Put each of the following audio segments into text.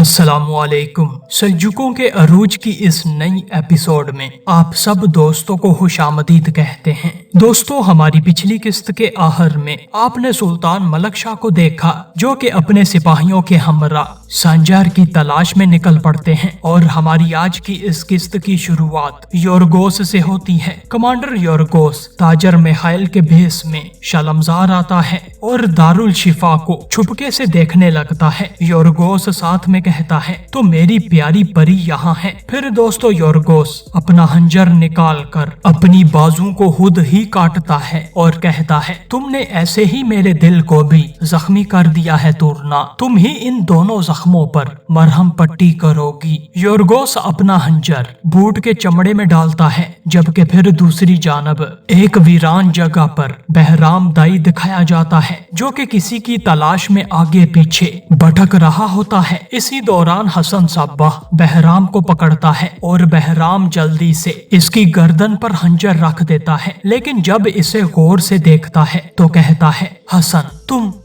अस्सलाम वालेकुम। सल्जुकों के अरूज की इस नई एपिसोड में आप सब दोस्तों को खुशामदीद कहते हैं। दोस्तों, हमारी पिछली किस्त के आखिर में आपने सुल्तान मलक शाह को देखा जो कि अपने सिपाहियों के हमरा सांजार की तलाश में निकल पड़ते हैं और हमारी आज की इस किस्त की शुरुआत योरगोस से होती है। कमांडर योरगोस ताजर मिखाइल के भेस में शलमजार आता है और दारुल शिफा को छुपके से देखने लगता है। योरगोस साथ में कहता है, तो मेरी प्यारी परी यहाँ है। फिर दोस्तों योरगोस अपना हंजर निकाल कर अपनी बाजू को खुद ही काटता है और कहता है, तुमने ऐसे ही मेरे दिल को भी जख्मी कर दिया है तुरना, तुम ही इन दोनों जख्मों पर मरहम पट्टी करोगी। योरगोस अपना हंजर बूट के चमड़े में डालता है, जबकि फिर दूसरी जानब एक वीरान जगह पर बहराम दाई दिखाया जाता है जो कि किसी की तलाश में आगे पीछे भटक रहा होता है। इसी दौरान हसन सब्बाह बहराम को पकड़ता है और बहराम जल्दी से इसकी गर्दन पर हंजर रख देता है, लेकिन जब इसे गौर से देखता है तो कहता है, हसन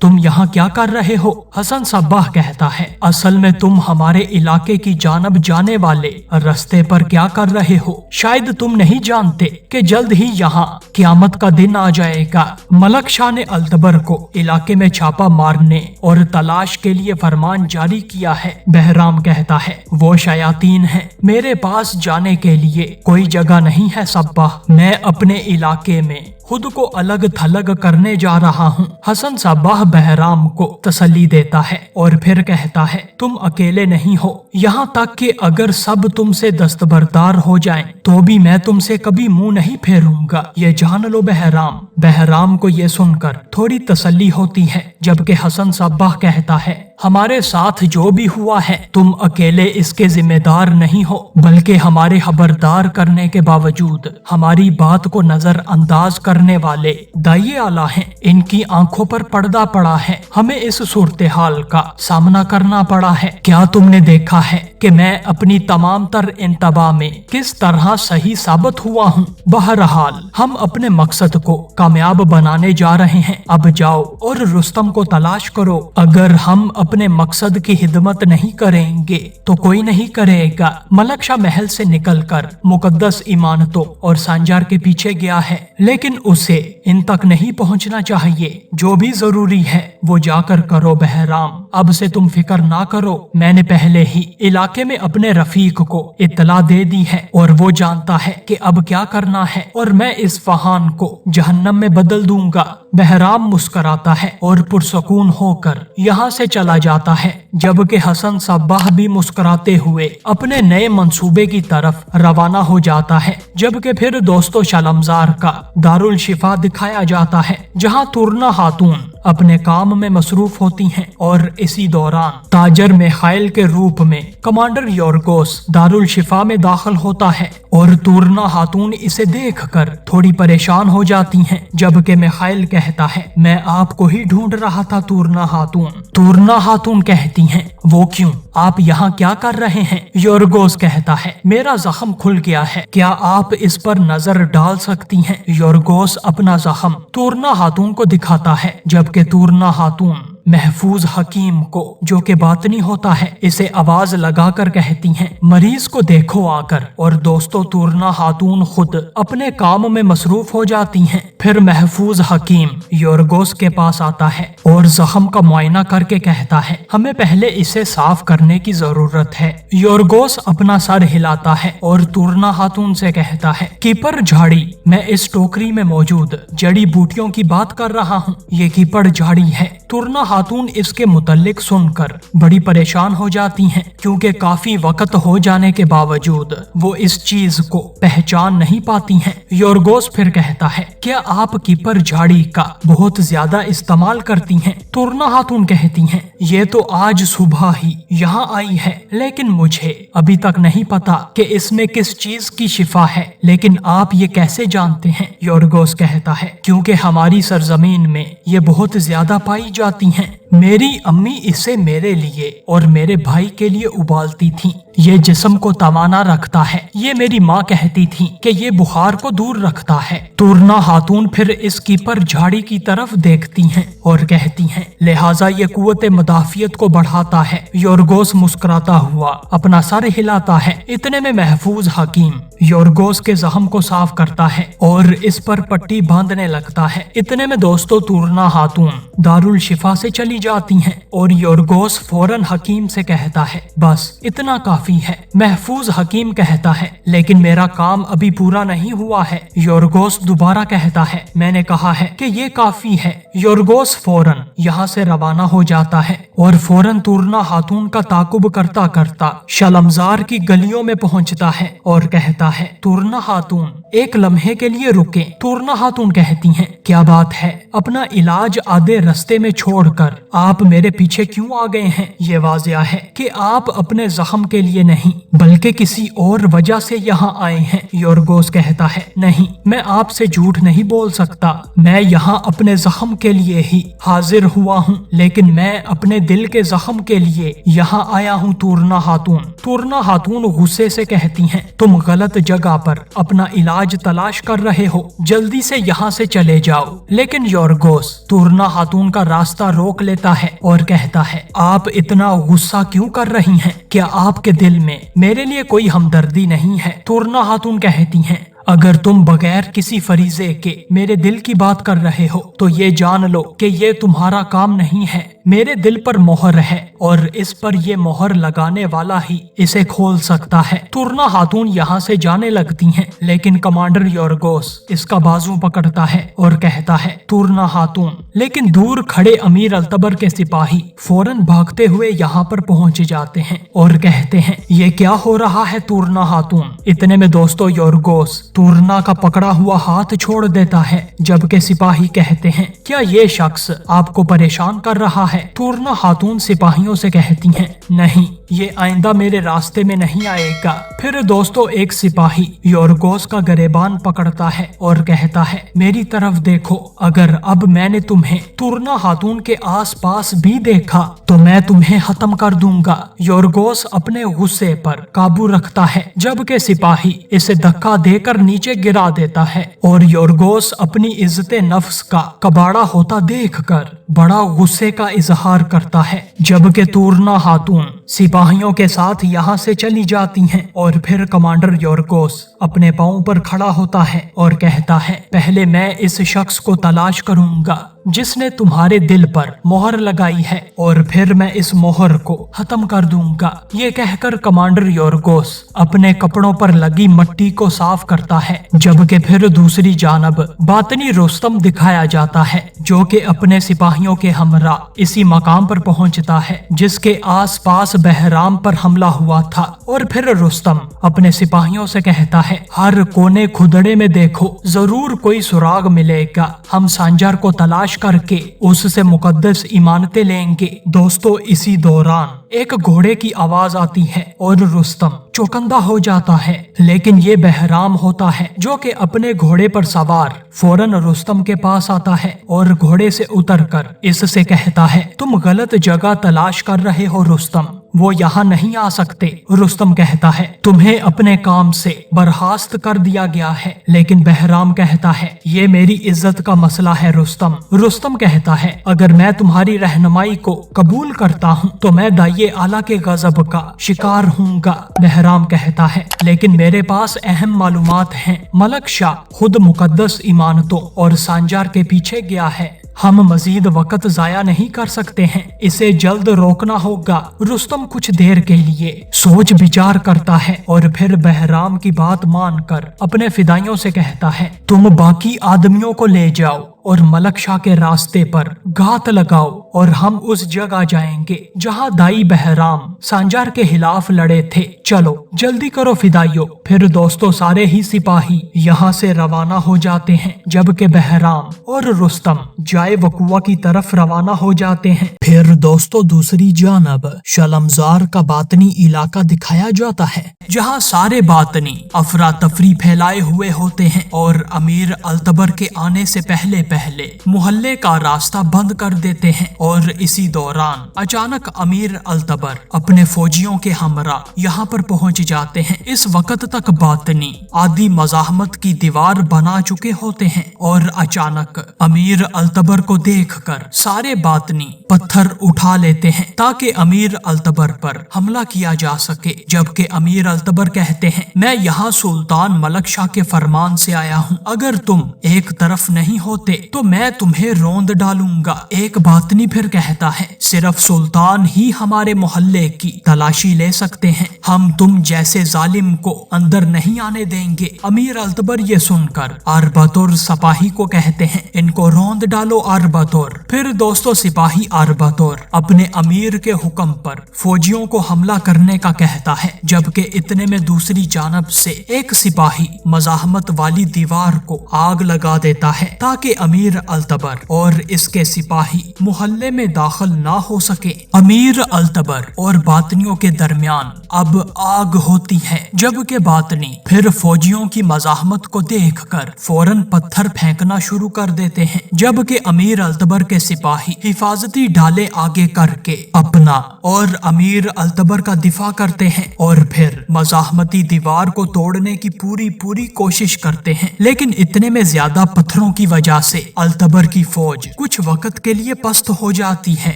तुम यहाँ क्या कर रहे हो? हसन सब्बाह कहता है, असल में तुम हमारे इलाके की जानब जाने वाले रास्ते पर क्या कर रहे हो? शायद तुम नहीं जानते कि जल्द ही यहाँ क़यामत का दिन आ जाएगा। मलक शाह ने अल्तबर को इलाके में छापा मारने और तलाश के लिए फरमान जारी किया है। बहराम कहता है, वो शयातीन है, मेरे पास जाने के लिए कोई जगह नहीं है सब्बाह, मैं अपने इलाके में खुद को अलग थलग करने जा रहा हूँ। हसन सब्बाह बहराम को तसल्ली देता है और फिर कहता है, तुम अकेले नहीं हो, यहाँ तक कि अगर सब तुमसे दस्तबरदार हो जाएं, तो भी मैं तुमसे कभी मुंह नहीं फेरूंगा, ये जान लो बहराम। बहराम को ये सुनकर थोड़ी तसल्ली होती है, जबकि हसन सब्बाह कहता है, हमारे साथ जो भी हुआ है तुम अकेले इसके जिम्मेदार नहीं हो, बल्कि हमारे खबरदार करने के बावजूद हमारी बात को नजरअंदाज करने वाले दाई आला हैं। इनकी आंखों पर पर्दा पड़ा है, हमें इस सूरत हाल का सामना करना पड़ा है। क्या तुमने देखा है कि मैं अपनी तमाम तर इंतबा में किस तरह सही साबित हुआ हूँ? बहरहाल हम अपने मकसद को कामयाब बनाने जा रहे हैं। अब जाओ और रुस्तम को तलाश करो। अगर हम अपने मकसद की हिदमत नहीं करेंगे तो कोई नहीं करेगा। मलक शाह महल से निकलकर मुकद्दस इमानतों और सांजार के पीछे गया है, लेकिन उसे इन तक नहीं पहुंचना चाहिए। जो भी जरूरी है वो जाकर करो बहराम, अब से तुम फिक्र ना करो। मैंने पहले ही इलाके में अपने रफीक को इत्तला दे दी है और वो जानता है कि अब क्या करना है, और मैं इस फहान को जहन्नम में बदल दूंगा। बहराम मुस्कराता है और पुरसकून होकर यहाँ से चला जाता है, जबकि हसन सब्बाह भी मुस्कुराते हुए अपने नए मंसूबे की तरफ रवाना हो जाता है। जबकि फिर दोस्तों शलमजार का दारुल शिफा दिखाया जाता है, जहाँ तुरना खातून अपने काम में मसरूफ होती हैं, और इसी दौरान ताजर मिखाइल के रूप में कमांडर योरगोस दारुल शिफा में दाखिल होता है और तुरना खातून इसे देखकर थोड़ी परेशान हो जाती हैं, जबकि मिखाइल कहता है, मैं आपको ही ढूंढ रहा था तुरना खातून। तुरना खातून कहती हैं, वो क्यों, आप यहाँ क्या कर रहे हैं? योरगोस कहता है, मेरा जख्म खुल गया है, क्या आप इस पर नजर डाल सकती हैं? योरगोस अपना जख्म तुरना खातून को दिखाता है, जबकि तुरना खातून महफूज हकीम को, जो कि बातनी होता है, इसे आवाज लगाकर कहती हैं, मरीज को देखो आकर। और दोस्तों तुरना खातून खुद अपने काम में मसरूफ हो जाती हैं। फिर महफूज हकीम योरगोस के पास आता है और जख्म का मुआयना करके कहता है, हमें पहले इसे साफ करने की जरूरत है। योरगोस अपना सर हिलाता है और तुरना खातून से कहता है, कीपर झाड़ी, मैं इस टोकरी में मौजूद जड़ी बूटियों की बात कर रहा हूँ, ये कीपर झाड़ी है। तुरना खातून इसके मुतल्लिक सुनकर बड़ी परेशान हो जाती हैं, क्योंकि काफी वक्त हो जाने के बावजूद वो इस चीज को पहचान नहीं पाती हैं। योरगोस फिर कहता है, क्या आप कीपर झाड़ी का बहुत ज्यादा इस्तेमाल करती हैं? तुरना खातून कहती हैं, ये तो आज सुबह ही यहाँ आई है, लेकिन मुझे अभी तक नहीं पता कि इसमें किस चीज की शिफा है, लेकिन आप ये कैसे जानते हैं? योरगोस कहता है, क्योंकि हमारी सरजमीन में ये बहुत ज्यादा पाई जाती हैं। मेरी अम्मी इसे मेरे लिए और मेरे भाई के लिए उबालती थी। ये जिस्म को तवाना रखता है। ये मेरी माँ कहती थी कि ये बुखार को दूर रखता है। तुरना खातून फिर इस कीपर झाड़ी की तरफ देखती हैं और कहती हैं, लिहाजा ये कुव्वत मुदाफियत को बढ़ाता है। योरगोस मुस्कुराता हुआ अपना सर हिलाता है। इतने में महफूज हकीम योरगोस के जख्म को साफ करता है और इस पर पट्टी बांधने लगता है। इतने में दोस्तों तुरना खातून दारुल शिफा से चली जाती हैं और योरगोस फौरन हकीम से कहता है, बस इतना काफी है। महफूज हकीम कहता है, लेकिन मेरा काम अभी पूरा नहीं हुआ है। योरगोस दोबारा कहता है, मैंने कहा है कि ये काफी है। योरगोस फौरन यहाँ से रवाना हो जाता है और फौरन तुरना खातून का ताकुब करता करता शलमजार की गलियों में पहुँचता है और कहता है, तुरना खातून एक लम्हे के लिए रुके। तुरना खातून कहती हैं, क्या बात है, अपना इलाज आधे रास्ते में छोड़कर आप मेरे पीछे क्यों आ गए हैं? ये वाज़िया है कि आप अपने जख्म के लिए नहीं बल्कि किसी और वजह से यहाँ आए हैं। योरगोस कहता है, नहीं, मैं आपसे झूठ नहीं बोल सकता। मैं यहाँ अपने जख्म के लिए ही हाजिर हुआ हूँ, लेकिन मैं अपने दिल के जख्म के लिए यहाँ आया हूँ। तुरना खातून गुस्से से कहती हैं, तुम गलत जगह पर अपना इलाज तलाश कर रहे हो, जल्दी से यहाँ से चले जाओ। लेकिन योरगोस तुरना खातून का रास्ता रोक लेता है और कहता है, आप इतना गुस्सा क्यों कर रही हैं? क्या आपके दिल में मेरे लिए कोई हमदर्दी नहीं है? तुरना खातून कहती हैं, अगर तुम बगैर किसी फरीजे के मेरे दिल की बात कर रहे हो तो ये जान लो कि ये तुम्हारा काम नहीं है। मेरे दिल पर मोहर है और इस पर ये मोहर लगाने वाला ही इसे खोल सकता है। तुरना खातून यहाँ से जाने लगती हैं, लेकिन कमांडर योरगोस इसका बाजू पकड़ता है और कहता है, तुरना खातून। लेकिन दूर खड़े अमीर अल्तबर के सिपाही फौरन भागते हुए यहाँ पर पहुँच जाते हैं और कहते हैं, ये क्या हो रहा है तुरना खातून? इतने में दोस्तों योरगोस तुरना का पकड़ा हुआ हाथ छोड़ देता है, जबकि सिपाही कहते हैं, क्या ये शख्स आपको परेशान कर रहा है? तुरना खातून सिपाहियों से कहती हैं, नहीं, ये आइंदा मेरे रास्ते में नहीं आएगा। फिर दोस्तों एक सिपाही योरगोस का गरेबान पकड़ता है और कहता है, मेरी तरफ देखो, अगर अब मैंने तुम्हें तुरना खातून के आसपास भी देखा तो मैं तुम्हें खत्म कर दूंगा। योरगोस अपने गुस्से पर काबू रखता है, जबकि सिपाही इसे धक्का देकर नीचे गिरा देता है और योरगोस अपनी इज्जत नफ्स का कबाड़ा होता देखकर बड़ा गुस्से का इजहार करता है। जबकि तुरना खातून सिपाहियों के साथ यहाँ से चली जाती हैं और फिर कमांडर योरगोस अपने पांव पर खड़ा होता है और कहता है, पहले मैं इस शख्स को तलाश करूंगा जिसने तुम्हारे दिल पर मोहर लगाई है और फिर मैं इस मोहर को खत्म कर दूंगा। ये कहकर कमांडर योरगोस अपने कपड़ों पर लगी मट्टी को साफ करता है, जबकि फिर दूसरी जानब बातनी रुस्तम दिखाया जाता है, जो कि अपने सिपाहियों के हमरा इसी मकाम पर पहुंचता है जिसके आसपास बहराम पर हमला हुआ था। और फिर रुस्तम अपने सिपाहियों से कहता है, हर कोने खुदड़े में देखो, जरूर कोई सुराग मिलेगा। हम सांजार को तलाश करके उससे मुकद्दस इमानतें लेंगे। दोस्तों इसी दौरान एक घोड़े की आवाज आती है और रुस्तम चौकंदा हो जाता है, लेकिन ये बहराम होता है जो कि अपने घोड़े पर सवार फौरन रुस्तम के पास आता है और घोड़े से उतरकर इससे कहता है, तुम गलत जगह तलाश कर रहे हो रुस्तम, वो यहाँ नहीं आ सकते। रुस्तम कहता है, तुम्हें अपने काम से बर्खास्त कर दिया गया है। लेकिन बहराम कहता है, ये मेरी इज्जत का मसला है रुस्तम। रुस्तम कहता है, अगर मैं तुम्हारी रहनुमाई को कबूल करता हूँ तो मैं दाइये आला के गजब का शिकार हूँगा। बहराम कहता है, लेकिन मेरे पास अहम मालूमात हैं। मलक शाह खुद मुकद्दस इमानतों और सांजार के पीछे गया है। हम मजीद वक्त जाया नहीं कर सकते हैं, इसे जल्द रोकना होगा। रुस्तम कुछ देर के लिए सोच विचार करता है और फिर बहराम की बात मानकर अपने फिदाइयों से कहता है, तुम बाकी आदमियों को ले जाओ और मलक शाह के रास्ते पर घात लगाओ और हम उस जगह जाएंगे जहां दाई बहराम सांजार के खिलाफ लड़े थे। चलो जल्दी करो फिदाइयों। फिर दोस्तों सारे ही सिपाही यहाँ से रवाना हो जाते हैं, जबकि बहराम और रुस्तम जाए वकुआ की तरफ रवाना हो जाते हैं। फिर दोस्तों दूसरी जानब शलमजार का बातनी इलाका दिखाया जाता है, जहाँ सारे बातनी अफरा तफरी फैलाए हुए होते हैं और अमीर अल्तबर के आने से पहले पहले मोहल्ले का रास्ता बंद कर देते हैं और इसी दौरान अचानक अमीर अल्तबर अपने फौजियों के हमरा यहाँ पर पहुँच जाते हैं। इस वक्त तक बातनी आदि मज़ाहमत की दीवार बना चुके होते हैं और अचानक अमीर अल्तबर को देखकर सारे बातनी पत्थर उठा लेते हैं ताकि अमीर अल्तबर पर हमला किया जा सके। जबकि अमीर अल्तबर कहते हैं, मैं यहाँ सुल्तान मलक शाह के फरमान से आया हूँ, अगर तुम एक तरफ नहीं होते तो मैं तुम्हें रोंद डालूंगा। एक बातनी फिर कहता है, सिर्फ सुल्तान ही हमारे मोहल्ले की तलाशी ले सकते हैं, हम तुम जैसे जालिम को अंदर नहीं आने देंगे। अमीर अल्तबर ये सुनकर अरबतुर सिपाही को कहते हैं, इनको रोंद डालो अरबतुर। फिर दोस्तों सिपाही अरबतुर अपने अमीर के हुक्म पर फौजियों को हमला करने का कहता है। जबकि इतने में दूसरी जानब से एक सिपाही मज़ाहमत वाली दीवार को आग लगा देता है ताकि अमीर अल्तबर और इसके सिपाही मोहल्ले में दाखिल ना हो सके। अमीर अल्तबर और बातनियों के दरमियान अब आग होती है। जबकि बातनी फिर फौजियों की मज़ाहमत को देखकर फौरन पत्थर फेंकना शुरू कर देते हैं। जबकि अमीर अल्तबर के सिपाही हिफाजती ढाले आगे करके अपना और अमीर अल्तबर का दिफा करते हैं और फिर मज़ाहमती दीवार को तोड़ने की पूरी कोशिश करते हैं। लेकिन इतने में ज्यादा पत्थरों की वजह से अल्तबर की फौज कुछ वक्त के लिए पस्त हो जाती है।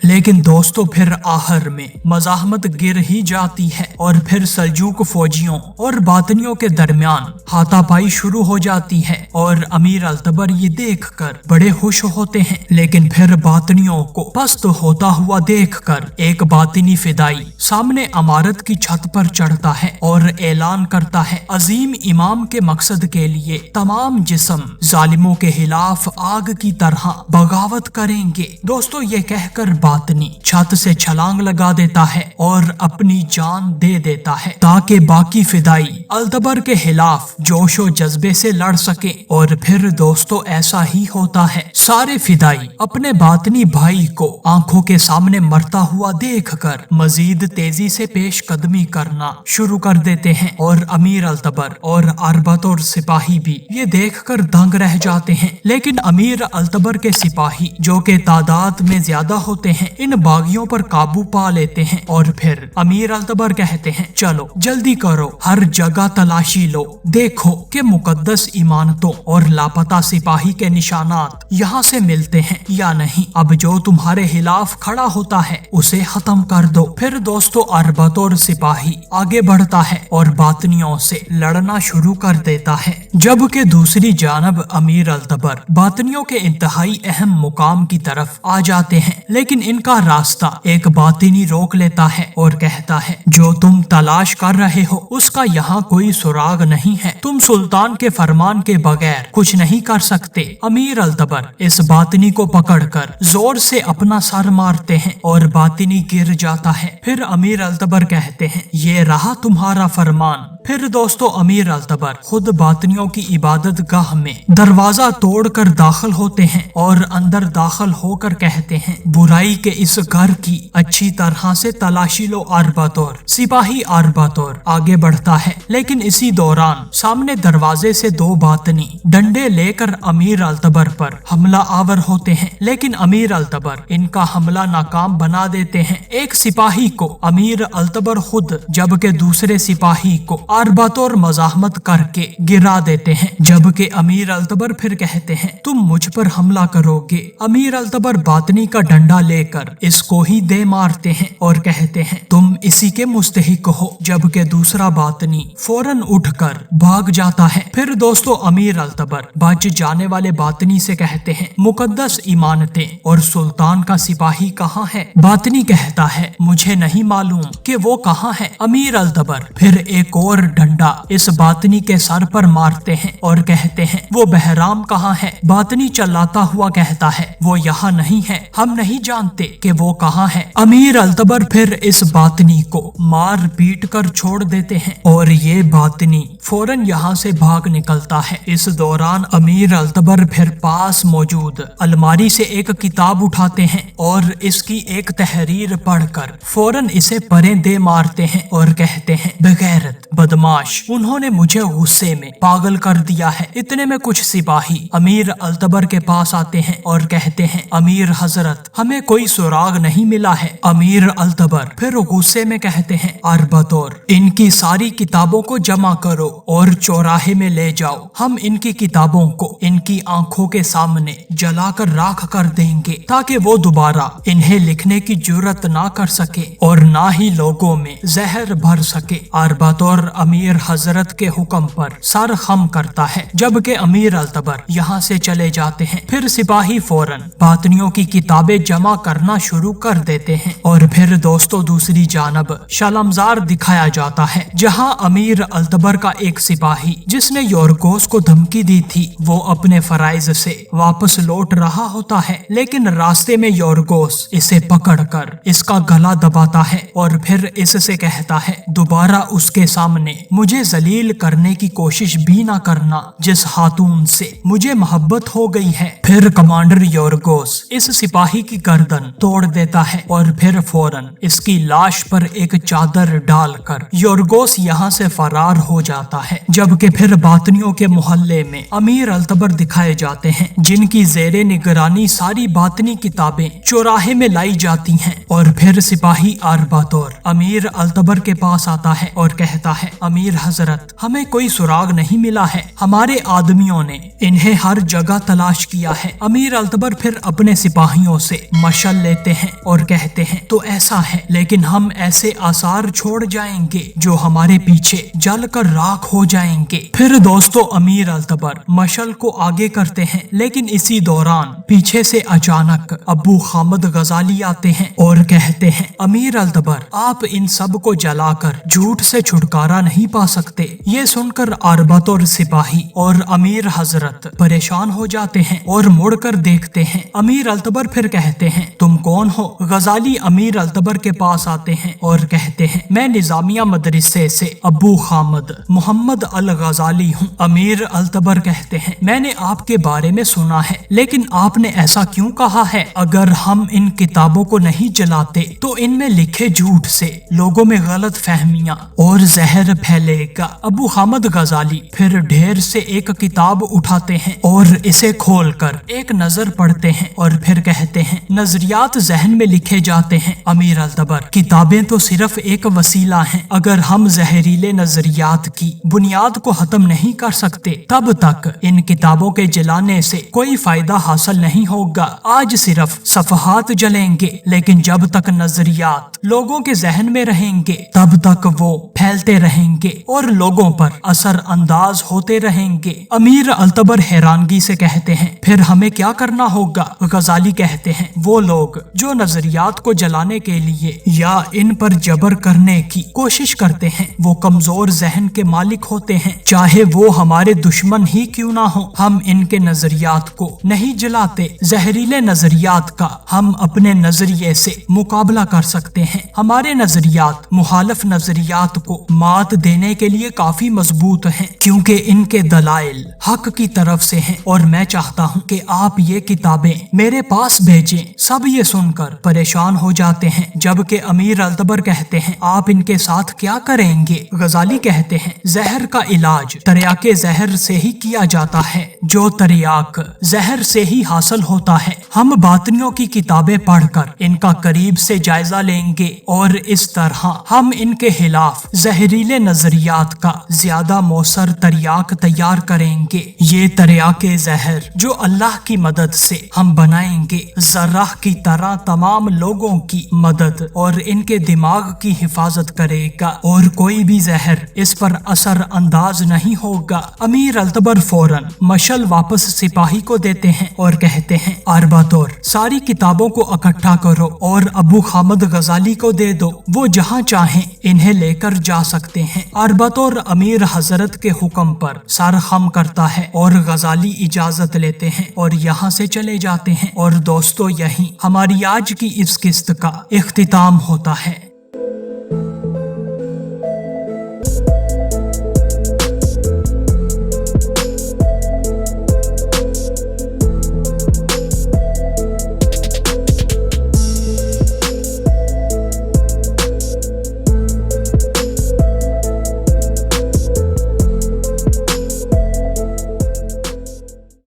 लेकिन दोस्तों फिर आखिर में मज़ाहमत गिर ही जाती है और फिर सल्जूक फौजियों और बातनियों के दरमियान हाथापाई शुरू हो जाती है और अमीर अल्तबर ये देखकर बड़े खुश होते हैं। लेकिन फिर बातनियों को पस्त होता हुआ देखकर एक बातिनी फिदाई सामने इमारत की छत पर चढ़ता है और ऐलान करता है, अजीम इमाम के मकसद के लिए तमाम जिस्म जालिमों के खिलाफ आग की तरह बगावत करेंगे। दोस्तों ये कहकर बातनी छत से छलांग लगा देता है और अपनी जान दे देता है ताकि बाकी फिदाई अल्तबर के खिलाफ जोशो जज्बे से लड़ सके। और फिर दोस्तों ऐसा ही होता है, सारे फिदाई अपने बातनी भाई को आंखों के सामने मरता हुआ देखकर मजीद तेजी से पेश कदमी करना शुरू कर देते हैं और अमीर अल्तबर और अरबतुर सिपाही भी ये देखकर दंग रह जाते हैं। लेकिन अमीर अल्तबर के सिपाही जो के तादाद में ज्यादा होते हैं इन बागियों पर काबू पा लेते हैं और फिर अमीर अल्तबर कहते हैं, चलो जल्दी करो, हर जगह तलाशी लो, देखो कि मुकद्दस इमानतों और लापता सिपाही के निशानात यहाँ से मिलते हैं या नहीं। अब जो तुम्हारे खिलाफ खड़ा होता है उसे खत्म कर दो। फिर दोस्तों अरबतुर सिपाही आगे बढ़ता है और बातनियों से लड़ना शुरू कर देता है। जबकि दूसरी जानब अमीर अल्तबर बातनियों के इंतहाई अहम मुकाम की तरफ आ जाते हैं। लेकिन इनका रास्ता एक बातिनी रोक लेता है और कहता है, जो तुम तलाश कर रहे हो उसका यहाँ कोई सुराग नहीं है, तुम सुल्तान के फरमान के बगैर कुछ नहीं कर सकते। अमीर अल्तबर इस बातिनी को पकड़कर जोर से अपना सर मारते हैं और बातिनी गिर जाता है। फिर अमीर अल्तबर कहते हैं, ये रहा तुम्हारा फरमान। फिर दोस्तों अमीर अल्तबर खुद बातनियों की इबादत गाह में दरवाजा तोड़कर दाखिल होते हैं और अंदर दाखिल होकर कहते हैं, बुराई के इस घर की अच्छी तरह से तलाशी लो अरबतुर। सिपाही अरबतुर आगे बढ़ता है। लेकिन इसी दौरान सामने दरवाजे से दो बातनी डंडे लेकर अमीर अल्तबर पर हमला आवर होते हैं। लेकिन अमीर अल्तबर इनका हमला नाकाम बना देते हैं। एक सिपाही को अमीर अल्तबर खुद जबकि दूसरे सिपाही को अरबतुर मज़ाहमत करके गिरा देते हैं। जबकि अमीर अल्तबर फिर कहते हैं, तुम मुझ पर हमला करोगे। अमीर अल्तबर बातनी का डंडा लेकर इसको ही दे मारते हैं और कहते हैं, तुम इसी के मुस्तहिक हो। जबकि दूसरा बातनी फौरन उठकर भाग जाता है। फिर दोस्तों अमीर अल्तबर बच जाने वाले बातनी से कहते हैं, मुकद्दस इमानतें और सुल्तान का सिपाही कहाँ है? बातनी कहता है, मुझे नहीं मालूम कि वो कहाँ है। अमीर अल्तबर फिर एक और डंडा इस बातनी के सर पर मारते हैं और कहते हैं, वो बहराम कहाँ है? बातनी चिल्लाता हुआ कहता है, वो यहाँ नहीं है, हम नहीं जानते कि वो कहाँ है। अमीर अल्तबर फिर इस बातनी को मार पीट कर छोड़ देते हैं और ये बातनी फौरन यहाँ से भाग निकलता है। इस दौरान अमीर अल्तबर फिर पास मौजूद अलमारी से एक किताब उठाते हैं और इसकी एक तहरीर पढ़कर फौरन इसे परे दे मारते हैं और कहते हैं, बगैरत, बदमाश, उन्होंने मुझे गुस्से में पागल कर दिया है। इतने में कुछ सिपाही अमीर अल्तबर के पास आते हैं और कहते हैं, अमीर हजरत, हमें कोई सुराग नहीं मिला है। अमीर अल्तबर फिर गुस्से में कहते हैं, अरबतौर, इनकी सारी किताबों को जमा करो और चौराहे में ले जाओ। हम इनकी किताबों को इनकी आंखों के सामने जलाकर राख कर देंगे ताकि वो दोबारा इन्हें लिखने की जुर्रत ना कर सके और ना ही लोगों में जहर भर सके। अरबतौर अमीर हजरत के हुक्म पर सर खम करता है, जबकि अमीर अल्तबर यहाँ से चले जाते हैं। फिर सिपाही फौरन बातनियों की किताबें जमा करना शुरू कर देते हैं और फिर दोस्तों दूसरी जानब शलमजार दिखाया जाता है, जहाँ अमीर अल्तबर का एक सिपाही जिसने योरगोस को धमकी दी थी वो अपने फराइज से वापस लौट रहा होता है, लेकिन रास्ते में योरगोस इसे पकड़कर इसका गला दबाता है और फिर इससे कहता है, दोबारा उसके सामने मुझे जलील करने की कोशिश भी ना करना जिस खातून से मुझे मोहब्बत हो गई है। फिर कमांडर योरगोस इस सिपाही की गर्दन तोड़ देता है और फिर फौरन इसकी लाश पर एक चादर डालकर योरगोस यहाँ से फरार हो जाता है। जबकि फिर बातनियों के मोहल्ले में अमीर अल्तबर दिखाए जाते हैं, जिनकी जेरे निगरानी सारी बातनी किताबें चौराहे में लाई जाती हैं। और फिर सिपाही अरबतौर अमीर अल्तबर के पास आता है और कहता है, अमीर हजरत, हमें कोई सुराग नहीं मिला है। हमारे आदमियों ने इन्हें हर जगह तलाश किया है। अमीर अल्तबर फिर अपने सिपाहियों से मशल लेते हैं और कहते हैं, तो ऐसा है, लेकिन हम ऐसे आसार छोड़ जाएंगे जो हमारे पीछे जलकर राख हो जाएंगे। फिर दोस्तों अमीर अल्तबर मशल को आगे करते हैं, लेकिन इसी दौरान पीछे से अचानक अबू खामद गजाली आते हैं और कहते हैं, अमीर अल्तबर, आप इन सब को जलाकर झूठ से छुटकारा नहीं पा सकते। ये सुनकर अरबतौर सिपाही और अमीर हजरत परेशान हो जाते हैं और मुड़कर देखते हैं। अमीर अल्तबर फिर कहते हैं, तुम कौन हो? गजाली अमीर अल्तबर के पास आते हैं और कहते हैं, मैं निजामिया मदरसे से अबू खामद मोहम्मद अल गजाली हूँ। अमीर अल्तबर कहते हैं, मैंने आपके बारे में सुना है, लेकिन आपने ऐसा क्यों कहा है? अगर हम इन किताबों को नहीं जलाते तो इनमें लिखे झूठ से लोगों में गलत फहमियां और जहर फैलेगा। अबू खामद गजाली फिर ढेर से एक किताब उठाते हैं और इसे खोलकर एक नजर पढ़ते हैं और फिर कहते हैं, नजरियात जहन में लिखे जाते हैं। अमीर अल्तबर, किताबें तो सिर्फ एक वसीला हैं। अगर हम जहरीले नजरियात की बुनियाद को खत्म नहीं कर सकते तब तक इन किताबों के जलाने से कोई फायदा हासिल नहीं होगा। आज सिर्फ सफहात जलेंगे, लेकिन जब तक नजरियात लोगों के जहन में रहेंगे तब तक वो फैलते रहेंगे और लोगों पर असर अंदाज होते रहेंगे। अमीर अल्तबर हैरानगी से कहते हैं, फिर हमें क्या करना होगा? गजाली कहते हैं, वो लोग जो नजरियात को जलाने के लिए या इन पर जबर करने की कोशिश करते हैं वो कमजोर जहन के मालिक होते हैं, चाहे वो हमारे दुश्मन ही क्यों ना हो। हम इनके नजरियात को नहीं जलाते। जहरीले नजरियात का हम अपने नजरिए से मुकाबला कर सकते हैं। हमारे नजरियात मुखालिफ नजरियात को मात देने के लिए काफी मजबूत हैं, क्योंकि इनके दलाइल हक की तरफ से हैं और मैं चाहता हूँ कि आप ये किताबें मेरे पास भेजें। सब ये सुनकर परेशान हो जाते हैं, जबकि अमीर अल्तबर कहते हैं, आप इनके साथ क्या करेंगे? गजाली कहते हैं, जहर का इलाज तरियाके जहर से ही किया जाता है, जो तरियाक जहर से ही हासिल होता है। हम बातनियों की किताबें पढ़कर इनका करीब से जायजा लेंगे और इस तरह हम इनके खिलाफ जहरीले नजरियात का ज्यादा मौसर तरियाक तैयार करेंगे। ये तरियाके जहर जो अल्लाह की मदद से हम बनाएंगे, जर्राह की तरह तमाम लोगों की मदद और इनके दिमाग की हिफाजत करेगा और कोई भी जहर इस पर असर अंदाज नहीं होगा। अमीर अल्तबर फौरन मशल वापस सिपाही को देते हैं और कहते हैं, अरबतौर, सारी किताबों को इकट्ठा करो और अबू खामद गजाली को दे दो, वो जहाँ चाहें इन्हें लेकर जा सकते हैं। अरबतौर अमीर हजरत के हुक्म पर सर खम करता है और गजाली इजाजत लेते हैं और यहाँ से चले जाते हैं। और दोस्तों, यही हमारी आज की इस किस्त का इख्तिताम होता है।